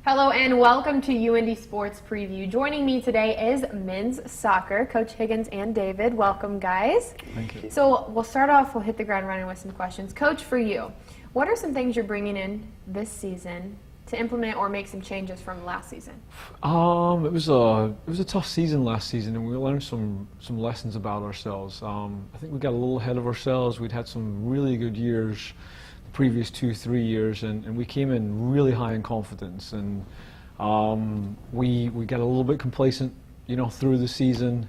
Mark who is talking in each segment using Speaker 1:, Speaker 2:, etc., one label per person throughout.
Speaker 1: Hello and welcome to UIndy Sports Preview. Joining me today is men's soccer, Coach Higgins and David. Welcome, guys.
Speaker 2: Thank you.
Speaker 1: So we'll start off, we'll hit the ground running with some questions. Coach, for you, what are some things you're bringing in this season to implement or make some changes from last season?
Speaker 2: It was a tough season last season, and we learned some lessons about ourselves. I think we got a little ahead of ourselves. We'd had some really good years the previous 2-3 years, and we came in really high in confidence, and we got a little bit complacent, through the season.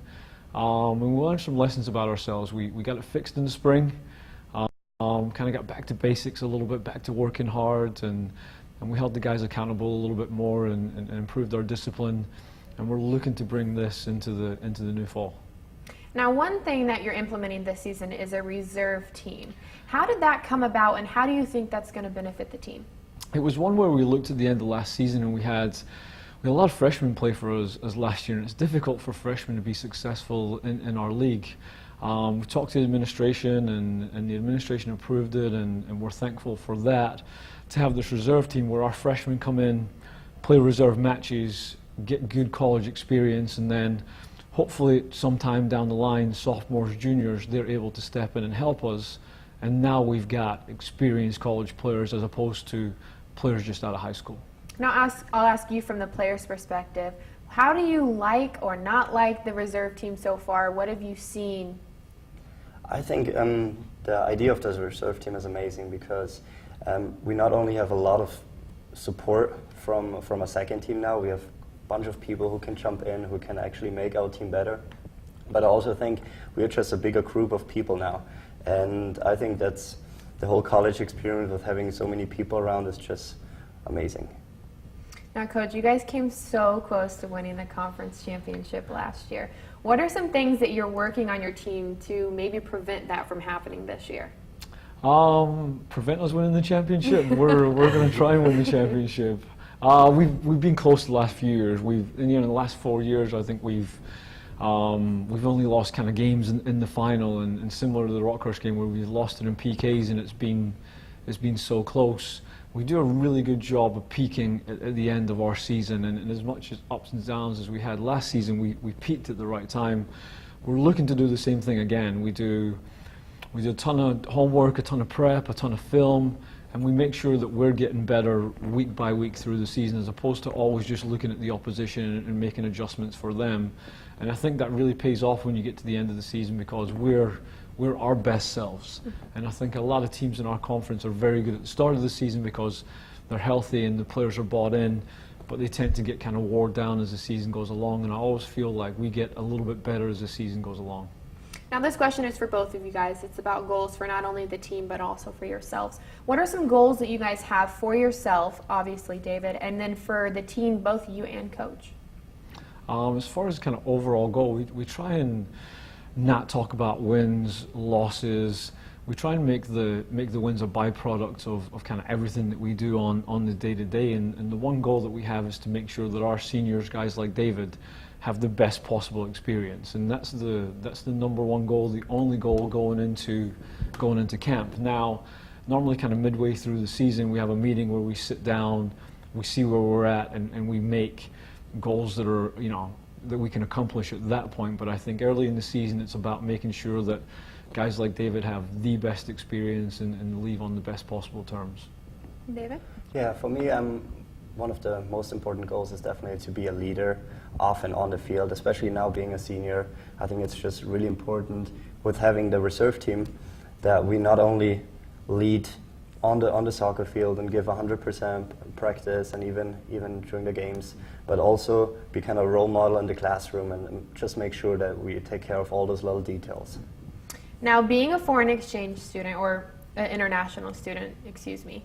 Speaker 2: And we learned some lessons about ourselves. We got it fixed in the spring. Kind of got back to basics a little bit, back to working hard, and we held the guys accountable a little bit more and improved our discipline. And we're looking to bring this into the new fall.
Speaker 1: Now, one thing that you're implementing this season is a reserve team. How did that come about, and how do you think that's going to benefit the team?
Speaker 2: It was one where we looked at the end of last season, and we had a lot of freshmen play for us as last year, and it's difficult for freshmen to be successful in our league. We talked to the administration, and the administration approved it, and we're thankful for that, to have this reserve team where our freshmen come in, play reserve matches, get good college experience, and then hopefully sometime down the line, sophomores, juniors, they're able to step in and help us. And now we've got experienced college players as opposed to players just out of high school.
Speaker 1: Now I'll ask you from the player's perspective, how do you like or not like the reserve team so far? What have you seen?
Speaker 3: I think the idea of this reserve team is amazing because we not only have a lot of support from a second team now, we have a bunch of people who can jump in, who can actually make our team better. But I also think we're just a bigger group of people now. And I think that's the whole college experience with having so many people around is just amazing.
Speaker 1: Now, Coach, you guys came so close to winning the conference championship last year. What are some things that you're working on your team to maybe prevent that from happening this year?
Speaker 2: Prevent us winning the championship. We're going to try and win the championship. We've been close the last few years. In the last 4 years, I think we've only lost kind of games in the final, and similar to the Rockhurst game where we lost it in PKs, and it's been so close. We do a really good job of peaking at the end of our season, and as much as ups and downs as we had last season, we peaked at the right time. We're looking to do the same thing again. We do a ton of homework, a ton of prep, a ton of film, and we make sure that we're getting better week by week through the season, as opposed to always just looking at the opposition and making adjustments for them. And I think that really pays off when you get to the end of the season, because we're our best selves. And I think a lot of teams in our conference are very good at the start of the season because they're healthy and the players are bought in, but they tend to get kind of wore down as the season goes along, and I always feel like we get a little bit better as the season goes along.
Speaker 1: Now, this question is for both of you guys. It's about goals for not only the team but also for yourselves. What are some goals that you guys have for yourself, obviously, David, and then for the team, both you and Coach?
Speaker 2: As far as kind of overall goal, we try and not talk about wins, losses. We try and make the wins a byproduct of kind of everything that we do on the day-to-day. And the one goal that we have is to make sure that our seniors, guys like David, have the best possible experience, and that's the number one goal, the only goal going into camp. Now, normally kind of midway through the season, we have a meeting where we sit down, we see where we're at, and we make goals that are that we can accomplish at that point. But I think early in the season, it's about making sure that guys like David have the best experience and leave on the best possible terms.
Speaker 1: David?
Speaker 3: Yeah, for me, one of the most important goals is definitely to be a leader off and on the field, especially now being a senior. I think it's just really important with having the reserve team that we not only lead on the soccer field and give 100% practice and even during the games, but also be kind of a role model in the classroom and just make sure that we take care of all those little details.
Speaker 1: Now, being a foreign exchange student, or an international student, excuse me,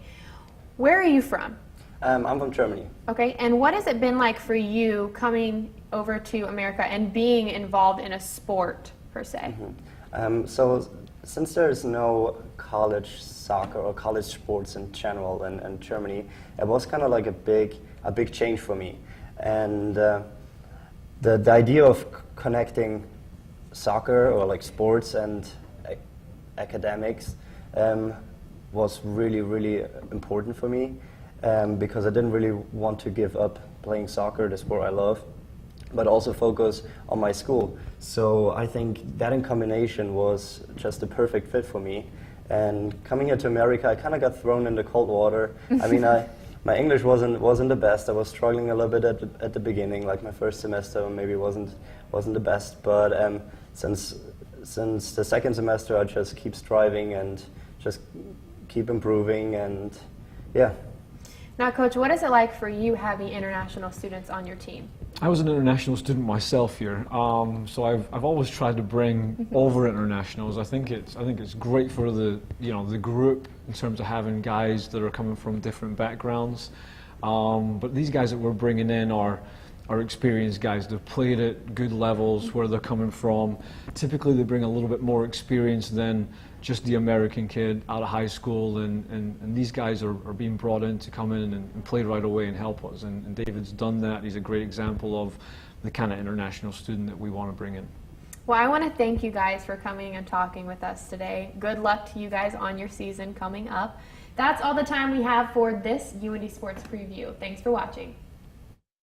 Speaker 1: where are you from?
Speaker 3: I'm from Germany.
Speaker 1: Okay, and what has it been like for you coming over to America and being involved in a sport, per se?
Speaker 3: Mm-hmm. So since there is no college soccer or college sports in general in Germany, it was kind of like a big change for me. And the idea of connecting soccer or like sports and academics was really, really important for me. because I didn't really want to give up playing soccer, the sport I love, but also focus on my school. So I think that in combination was just the perfect fit for me. And coming here to America, I kind of got thrown in the cold water. I mean, my English wasn't the best. I was struggling a little bit at the beginning, like my first semester maybe wasn't the best. But since the second semester, I just keep striving and just keep improving, and yeah.
Speaker 1: Now, Coach, what is it like for you having international students on your team?
Speaker 2: I was an international student myself here, so I've always tried to bring over internationals. I think it's great for the group in terms of having guys that are coming from different backgrounds. But these guys that we're bringing in are experienced guys. They've played at good levels where they're coming from. Typically, they bring a little bit more experience than just the American kid out of high school, and these guys are being brought in to come in and play right away and help us. And David's done that. He's a great example of the kind of international student that we want to bring in.
Speaker 1: Well, I want to thank you guys for coming and talking with us today. Good luck to you guys on your season coming up. That's all the time we have for this UIndy Sports Preview. Thanks for watching.